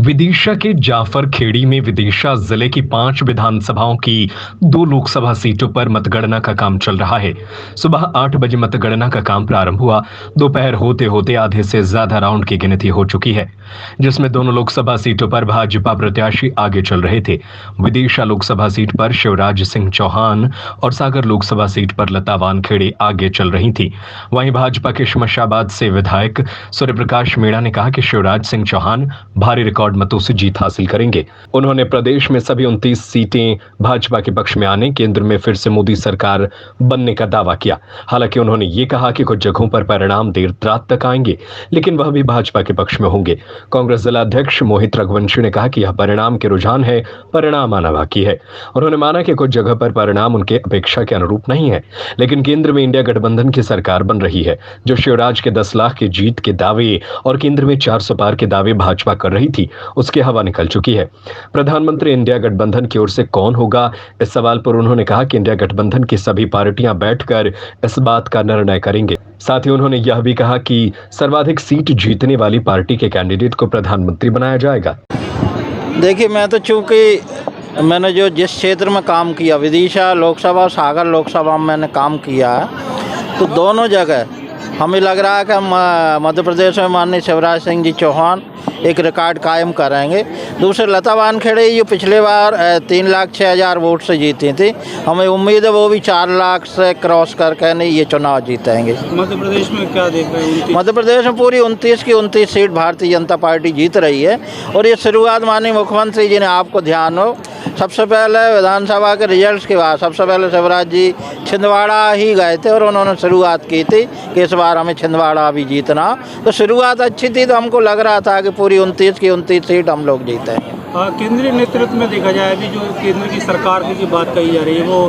विदिशा के जाफर खेड़ी में विदिशा जिले की 5 विधानसभाओं की 2 लोकसभा सीटों पर मतगणना का काम चल रहा है। सुबह 8 बजे मतगणना का काम प्रारंभ हुआ। दोपहर होते होते आधे से ज्यादा राउंड की गिनती हो चुकी है, जिसमें दोनों लोकसभा सीटों पर भाजपा प्रत्याशी आगे चल रहे थे। विदिशा लोकसभा सीट पर शिवराज सिंह चौहान और सागर लोकसभा सीट पर लता वानखेड़े आगे चल रही थी। वहीं भाजपा के शमशाबाद से विधायक सूर्य प्रकाश मीणा ने कहा कि शिवराज सिंह चौहान भारी रिकॉर्ड मतों से जीत हासिल करेंगे। उन्होंने प्रदेश में सभी 29 सीटें भाजपा के पक्ष में आने, केंद्र में फिर से मोदी सरकार बनने का दावा किया। हालांकि उन्होंने ये कहा कि कुछ जगहों पर परिणाम देर रात तक आएंगे, लेकिन वह भी भाजपा के पक्ष में होंगे। कांग्रेस जिला अध्यक्ष मोहित रघुवंशी ने कहा कि यह परिणाम के रुझान है, परिणाम आना बाकी है। उन्होंने माना कि कुछ जगह पर परिणाम उनके अपेक्षा के अनुरूप नहीं है, लेकिन केंद्र में इंडिया गठबंधन की सरकार बन रही है, जो शिवराज के 10 लाख की जीत के दावे और केंद्र में 400 पार के दावे भाजपा कर रही थी, उसकी हवा निकल चुकी है। प्रधानमंत्री इंडिया गठबंधन की ओर से कौन होगा, इस सवाल पर उन्होंने कहा कि इंडिया गठबंधन की सभी पार्टियां बैठकर इस बात का निर्णय करेंगे। साथ ही उन्होंने यह भी कहा कि सर्वाधिक सीट जीतने वाली पार्टी के कैंडिडेट को प्रधानमंत्री बनाया जाएगा। देखिए, मैं तो चूंकि मैंने जिस क्षेत्र में काम किया, विदिशा लोकसभा, सागर लोकसभा में मैंने काम किया है, तो दोनों जगह हमें लग रहा है कि हम मध्य प्रदेश में माननीय शिवराज सिंह जी चौहान एक रिकॉर्ड कायम करेंगे। दूसरे लता वानखेड़े जो पिछले बार 3,06,000 वोट से जीती थी, हमें उम्मीद है वो भी 4 लाख से क्रॉस करके नहीं ये चुनाव जीतेंगे। मध्य प्रदेश में क्या देख रहे हैं? मध्य प्रदेश में पूरी 29 की 29 सीट भारतीय जनता पार्टी जीत रही है। और ये शुरुआत माननीय मुख्यमंत्री जी ने, आपको ध्यान हो, सबसे पहले विधानसभा के रिजल्ट्स के बाद सबसे पहले शिवराज जी छिंदवाड़ा ही गए थे और उन्होंने शुरुआत की थी कि इस बार हमें छिंदवाड़ा भी जीतना। तो शुरुआत अच्छी थी, तो हमको लग रहा था कि पूरी 29 की 29 सीट हम लोग जीतेंगे। केंद्रीय नेतृत्व में देखा जाए, अभी जो केंद्र की सरकार की जो बात कही जा रही है, वो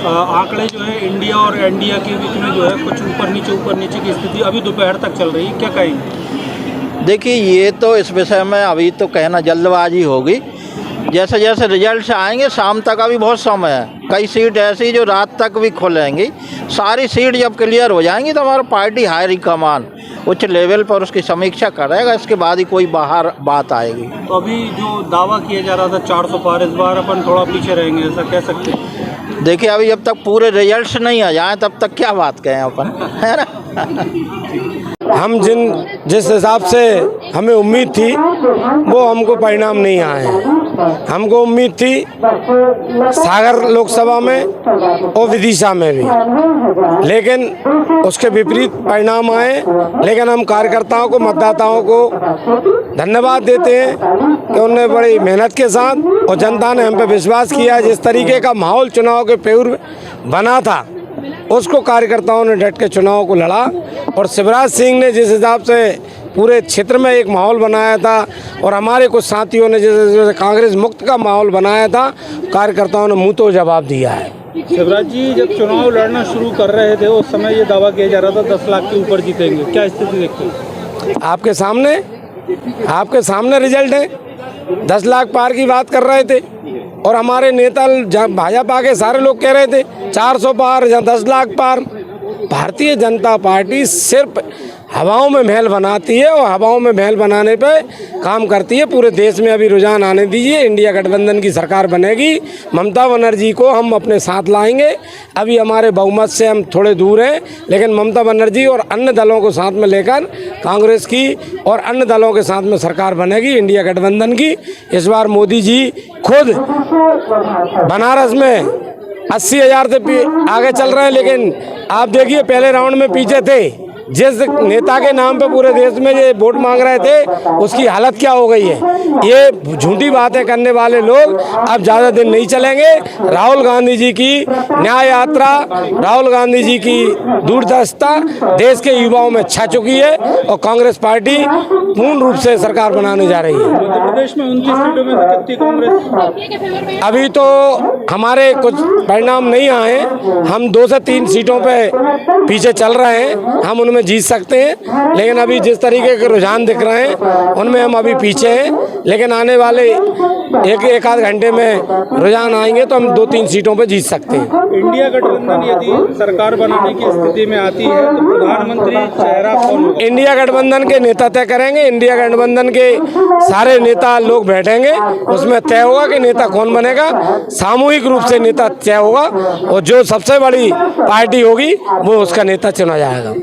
आंकड़े जो है इंडिया और एनडीए के बीच में जो है कुछ ऊपर नीचे की स्थिति अभी दोपहर तक चल रही है, क्या कहेंगे? देखिए, ये तो इस विषय में अभी तो कहना जल्दबाजी होगी। जैसे जैसे रिजल्ट आएंगे शाम तक, अभी बहुत समय है, कई सीट ऐसी जो रात तक भी खुलेंगी। सारी सीट जब क्लियर हो जाएंगी तो हमारा पार्टी हाई कमान उच्च लेवल पर उसकी समीक्षा करेगा, इसके बाद ही कोई बाहर बात आएगी। तो अभी जो दावा किया जा रहा था 400 पार, इस बार अपन थोड़ा पीछे रहेंगे, ऐसा कह सकते हैं? देखिए, अभी जब तक पूरे रिजल्ट्स नहीं आ जाएं तब तक क्या बात कहें अपन, है ना। हम जिस हिसाब से हमें उम्मीद थी वो हमको परिणाम नहीं आए हैं। हमको उम्मीद थी सागर लोकसभा में और विदिशा में भी, लेकिन उसके विपरीत परिणाम आए। लेकिन हम कार्यकर्ताओं को, मतदाताओं को धन्यवाद देते हैं कि उन्होंने बड़ी मेहनत के साथ और जनता ने हम पे विश्वास किया। जिस तरीके का माहौल चुनाव के पूर्व बना था, उसको कार्यकर्ताओं ने डट के चुनाव को लड़ा। और शिवराज सिंह ने जिस हिसाब से पूरे क्षेत्र में एक माहौल बनाया था और हमारे कुछ साथियों ने जैसे कांग्रेस मुक्त का माहौल बनाया था, कार्यकर्ताओं ने मुंह तो जवाब दिया है। शिवराज जी जब चुनाव लड़ना शुरू कर रहे थे, उस समय ये दावा किया जा रहा था 10 लाख के ऊपर जीतेंगे, क्या स्थिति देखते हैं? आपके सामने रिजल्ट है। 10 लाख पार की बात कर रहे थे और हमारे नेता भाजपा के सारे लोग कह रहे थे 400 पार या 10 लाख पार। भारतीय जनता पार्टी सिर्फ हवाओं में महल बनाती है और हवाओं में महल बनाने पे काम करती है। पूरे देश में अभी रुझान आने दीजिए, इंडिया गठबंधन की सरकार बनेगी। ममता बनर्जी को हम अपने साथ लाएंगे। अभी हमारे बहुमत से हम थोड़े दूर हैं, लेकिन ममता बनर्जी और अन्य दलों को साथ में लेकर कांग्रेस की और अन्य दलों के साथ में सरकार बनेगी इंडिया गठबंधन की। इस बार मोदी जी खुद बनारस में 80,000 से आगे चल रहे हैं, लेकिन आप देखिए पहले राउंड में पीछे थे। जिस नेता के नाम पे पूरे देश में ये वोट मांग रहे थे, उसकी हालत क्या हो गई है। ये झूठी बातें करने वाले लोग अब ज़्यादा दिन नहीं चलेंगे। राहुल गांधी जी की न्याय यात्रा, राहुल गांधी जी की दूरदर्शिता देश के युवाओं में छा चुकी है और कांग्रेस पार्टी पूर्ण रूप से सरकार बनाने जा रही है। मध्य प्रदेश में 29 सीटों में कितनी कांग्रेस? अभी तो हमारे कुछ परिणाम नहीं आए, हम 2 से 3 सीटों पे पीछे चल रहे हैं। हम उनमें में जीत सकते हैं, लेकिन अभी जिस तरीके के रुझान दिख रहे हैं उनमें हम अभी पीछे हैं। लेकिन आने वाले एक आध घंटे में रुझान आएंगे तो हम 2-3 सीटों पे जीत सकते हैं। इंडिया गठबंधन यदि सरकार बनाने की स्थिति में आती है तो प्रधानमंत्री चेहरा कौन होगा? इंडिया गठबंधन के नेता तय करेंगे। इंडिया गठबंधन के सारे नेता लोग बैठेंगे, उसमें तय होगा कि नेता कौन बनेगा। सामूहिक रूप से नेता तय होगा और जो सबसे बड़ी पार्टी होगी वो उसका नेता चुना जाएगा।